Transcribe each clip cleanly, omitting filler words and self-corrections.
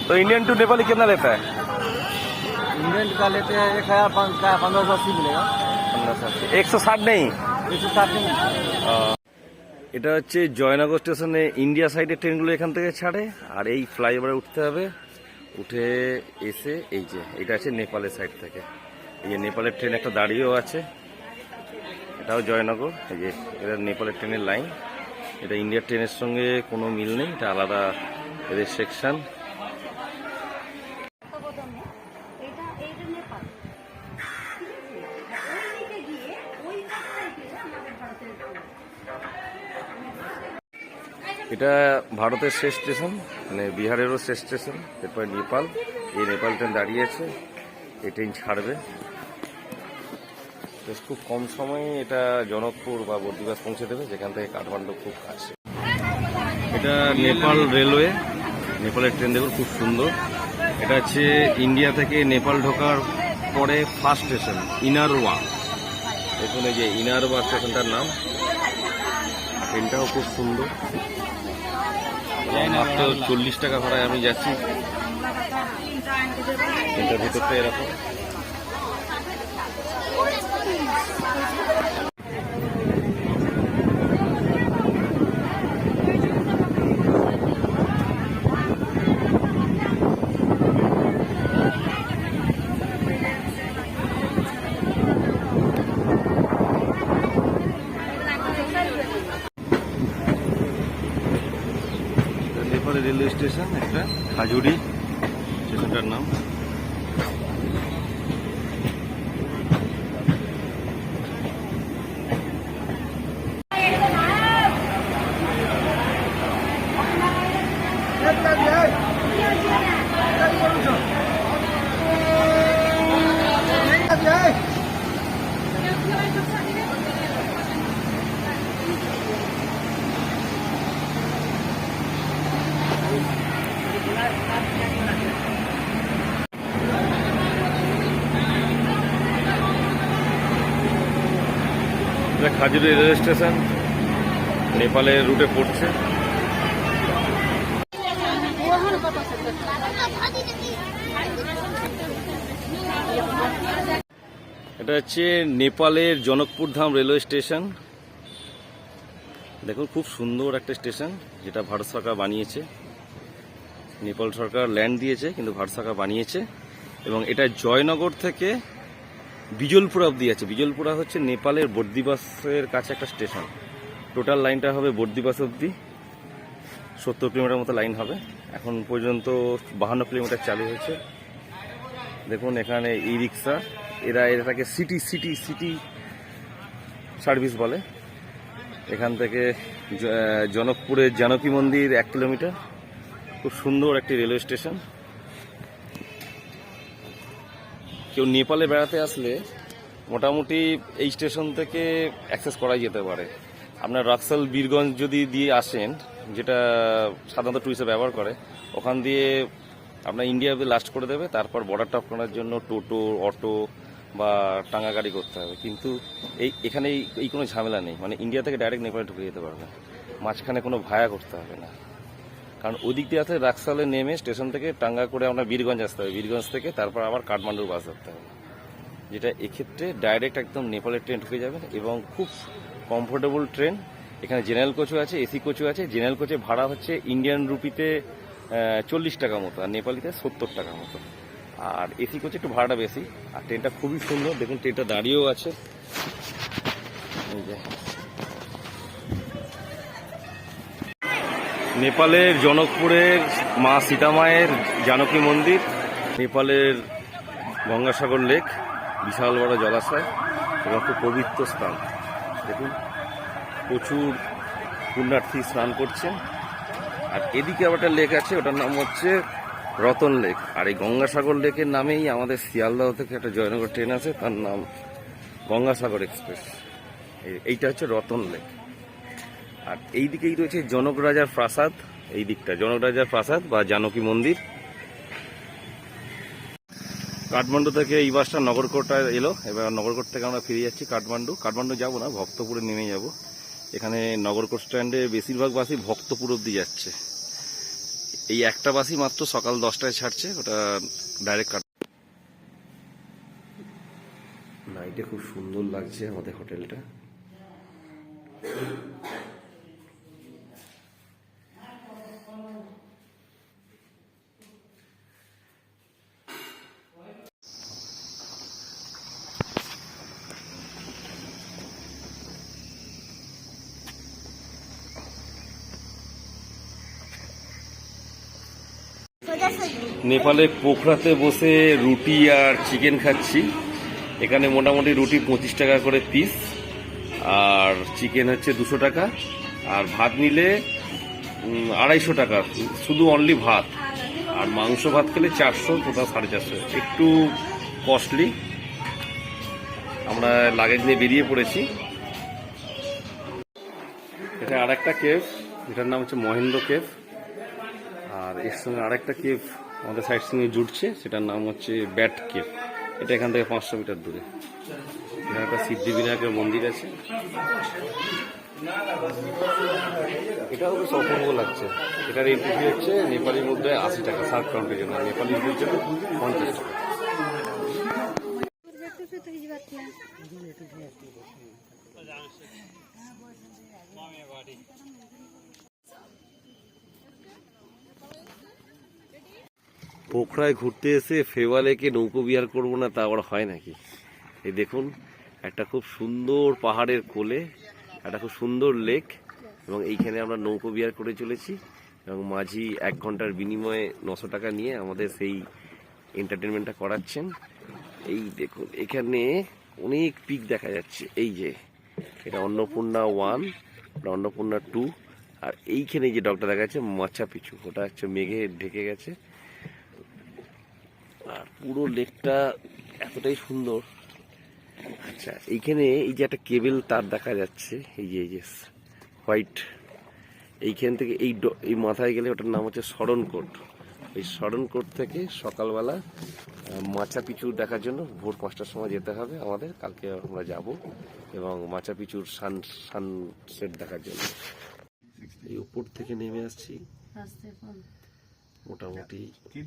तो Indian to Nepali कितना लेता है? इंडियन का लेते हैं 1580 मिलेगा। 1580, 160 नहीं। 160 नहीं। এটা হচ্ছে জয়নগর স্টেশনে ইন্ডিয়া সাইডের ট্রেনগুলো এখান থেকে ছাড়ে, আর এই ফ্লাইওভারে উঠতে হবে। উঠে এসে এই যে এটা আছে নেপালের সাইড থেকে, এই যে নেপালের ট্রেন একটা দাঁড়িয়েও আছে, এটাও জয়নগর। এই যে এটা নেপালের ট্রেনের লাইন। এটা ইন্ডিয়ার ট্রেনের সঙ্গে কোনো মিল নেই, এটা আলাদা এদের সেকশন। এটা ভারতের শেষ স্টেশন, মানে বিহারেরও শেষ স্টেশন। এরপরে নেপাল, এই নেপাল ট্রেন দাঁড়িয়ে আছে, এই ট্রেন ছাড়বে। খুব কম সময়ে এটা জনকপুর বা বর্দিবাস পৌঁছে দেবে, যেখান থেকে কাঠমান্ডু খুব কাছে। এটা নেপাল রেলওয়ে, নেপালের ট্রেন দেখুন খুব সুন্দর। এটা হচ্ছে ইন্ডিয়া থেকে নেপাল ঢোকার পরে ফার্স্ট স্টেশন ইনারওয়া। দেখুন এই যে ইনারওয়া স্টেশনটার নাম। ট্রেনটাও খুব সুন্দর, মাত্র 40 টাকা ভাড়ায় আমি যাচ্ছি। ট্রেনটার ভিতরটা এরকম। নেপালে রেলওয়ে স্টেশন একটা, খাজুরি স্টেশনটার নাম। খাজুরি রেলওয়ে স্টেশন নেপালের রুটে পড়ছে। এটা হচ্ছে নেপালের জনকপুর ধাম রেলওয়ে স্টেশন। দেখুন খুব সুন্দর একটা স্টেশন, যেটা ভারত সরকার বানিয়েছে। নেপাল সরকার ল্যান্ড দিয়েছে, কিন্তু ভারত সরকার বানিয়েছে। এবং এটা জয়নগর থেকে বিজলপুরা অব্দি আছে। বিজলপুরা হচ্ছে নেপালের বর্দিবাসের কাছে একটা স্টেশন। টোটাল লাইনটা হবে বর্দিবাস অব্দি, 70 কিলোমিটার মতো লাইন হবে। এখন পর্যন্ত 52 কিলোমিটার চালু হয়েছে। দেখুন এখানে ই রিক্সা, এটাকে সিটি সিটি সিটি সার্ভিস বলে। এখান থেকে জনকপুরের জানকী মন্দির 1 কিলোমিটার। খুব সুন্দর একটি রেলওয়ে স্টেশন। কেউ নেপালে বেড়াতে আসলে মোটামুটি এই স্টেশন থেকে অ্যাক্সেস করাই যেতে পারে। আপনার রাক্সাল বীরগঞ্জ যদি দিয়ে আসেন, যেটা সাধারণত টুরিস্টরা ব্যবহার করে, ওখান দিয়ে আপনার ইন্ডিয়া অব্দি লাস্ট করে দেবে। তারপর বর্ডার টপ করার জন্য টোটো, অটো বা টাঙ্গা গাড়ি করতে হবে। কিন্তু এখানে এই কোনো ঝামেলা নেই, মানে ইন্ডিয়া থেকে ডাইরেক্ট নেপালে ঢুকে যেতে পারবে, মাঝখানে কোনো ভায়া করতে হবে না। কারণ ওদিক দিয়ে আসলে রাক্সালে নেমে স্টেশন থেকে টাঙ্গা করে আপনার বীরগঞ্জ আসতে হবে, বীরগঞ্জ থেকে তারপর আবার কাঠমান্ডুর বাস ধরতে হবে, যেটা এক্ষেত্রে ডাইরেক্ট একদম নেপালের ট্রেন ঢুকে যাবে। এবং খুব কমফোর্টেবল ট্রেন। এখানে জেনারেল কোচও আছে, এসি কোচও আছে। জেনারেল কোচে ভাড়া হচ্ছে ইন্ডিয়ান রুপিতে 40 টাকা মতো, আর নেপালিতে 70 টাকা মতো। আর এসি কোচে একটু ভাড়াটা বেশি। আর ট্রেনটা খুবই সুন্দর, দেখুন ট্রেনটা দাঁড়িয়েও আছে। এই যে নেপালের জনকপুরের মা সীতামায়ের জানকী মন্দির, নেপালের গঙ্গাসাগর লেক, বিশাল বড় জলাশয় এবং খুব পবিত্র স্থান। দেখুন প্রচুর পুণ্যার্থী স্নান করছেন। আর এদিকে আবার একটা লেক আছে, ওটার নাম হচ্ছে রতন লেক। আর এই গঙ্গাসাগর লেকের নামেই আমাদের শিয়ালদহ থেকে একটা জয়নগর ট্রেন আছে, তার নাম গঙ্গাসাগর এক্সপ্রেস। এইটা হচ্ছে রতন লেক। আর এই দিকেই রয়েছে জনক রাজার প্রাসাদ। এই দিকটা জনক রাজার প্রাসাদ বা জানকী মন্দির। কাঠমান্ডু থেকে এই বাসটা নগরকোটে এলো। এবার নগরকোট থেকে আমরা ফিরে যাচ্ছি কাঠমান্ডু। কাঠমান্ডু যাবো না, ভক্তপুরে নেমে যাব। এখানে নগরকোট স্ট্যান্ডে বেশিরভাগ বাসই ভক্তপুর অব্দি যাচ্ছে। এই একটা বাসই মাত্র সকাল 10টায় ছাড়ছে, ওটা ডাইরেক্ট কাট। নাইটে খুব সুন্দর লাগছে আমাদের হোটেলটা। নেপালে পোখরাতে বসে রুটি আর চিকেন খাচ্ছি। এখানে মোটামুটি রুটি 25 টাকা করে পিস, আর চিকেন হচ্ছে 200 টাকা, আর ভাত নিলে 250 টাকা, শুধু অনলি ভাত। আর মাংস ভাত খেলে 400, কোথাও 450, একটু কস্টলি। আমরা লাগেজ নিয়ে বেরিয়ে পড়েছি। এটা আরেকটা কেভ, যেটার নাম হচ্ছে মহেন্দ্র কেভ। আর এর সঙ্গে আরেকটা কেভ আমাদের সাইড সঙ্গে জুটছে, সেটার নাম হচ্ছে ব্যাট কেভ। এটা এখান থেকে 500 মিটার দূরে। এখানে একটা সিদ্ধিবিনায়কের মন্দির আছে, এটাও বেশ অপূর্ব লাগছে। এটার এন্ট্রি হচ্ছে নেপালি মুদ্রায় 80 টাকা, সার্ফ কাউন্টের জন্য। নেপালি মুদ্রার জন্য 50 টাকা। পোখরায় ঘুরতে এসে ফেওয়ালেকে নৌকো বিহার করবো না, তা আবার হয় নাকি? এই দেখুন, একটা খুব সুন্দর পাহাড়ের কোলে একটা খুব সুন্দর লেক, এবং এইখানে আমরা নৌকো বিহার করে চলেছি। এবং মাঝি 1 ঘন্টার বিনিময়ে 900 টাকা নিয়ে আমাদের সেই এন্টারটেনমেন্টটা করাচ্ছেন। এই দেখুন, এখানে অনেক পিক দেখা যাচ্ছে। এই যে এটা অন্নপূর্ণা 1, অন্নপূর্ণা 2, আর এইখানে যে ডগটা দেখা যাচ্ছে মাচা পিছু, ওটা হচ্ছে মেঘে ঢেকে গেছে। আর পুরো লেকটা এতটাই সুন্দর। আচ্ছা, এইখানে এই যে একটা কেবল তার দেখা যাচ্ছে, এই যে হোয়াইট, এইখান থেকে এই মাথায় গেলে ওটার নাম হচ্ছে শরণকোট। এই শরণকোট থেকে সকালবেলা মাচা পিছু দেখার জন্য ভোর 5টার সময় যেতে হবে আমাদের। কালকে আমরা যাব, এবং মাচা পিছুর সানসেট দেখার জন্য এই উপর থেকে নেমে আসছি। মোটামুটি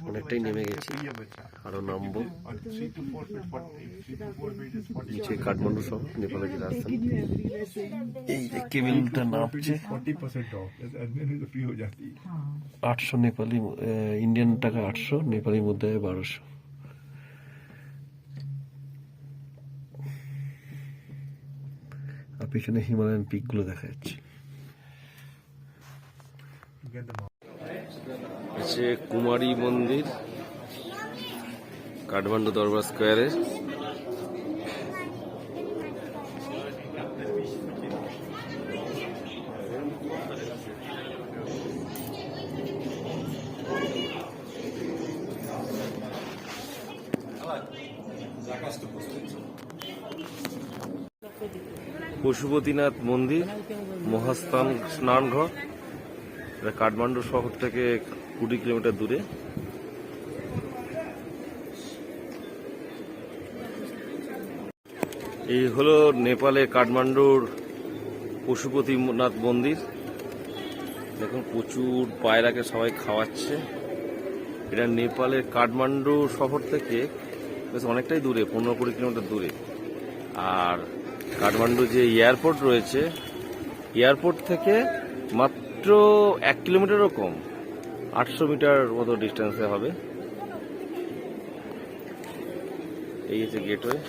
অনেকটাই নেমে গেছি, আরো নামবো। নিচে কাঠমান্ডু শহর, নেপালের যে রাজধানী। এই যে কেবলটা নামছে, 800 নেপালি, ইন্ডিয়ান টাকা 800, নেপালি মুদ্রায় 1200। আর পিছনে হিমালয়ান পিক গুলো দেখা যাচ্ছে। আছে কুমারী মন্দির, কাঠমান্ডু দরবার স্কোয়ারে। পশুপতিনাথ মন্দির, মহাস্থান স্নানঘর। এটা কাঠমান্ডু শহর থেকে 20 কিলোমিটার দূরে। এই হলো নেপালে কাঠমান্ডুর পশুপতিনাথ মন্দির। দেখুন, প্রচুর পায়রাকে সবাই খাওয়াচ্ছে। এটা নেপালের কাঠমান্ডু শহর থেকে বেশ অনেকটাই দূরে, 15-20 কিলোমিটার দূরে। আর কাঠমান্ডু যে এয়ারপোর্ট রয়েছে, এয়ারপোর্ট থেকে মাত্র 1 কিলোমিটারও কম, 800 মিটার মতো ডিস্টেন্সে হবে। এই হচ্ছে গেটওয়ে।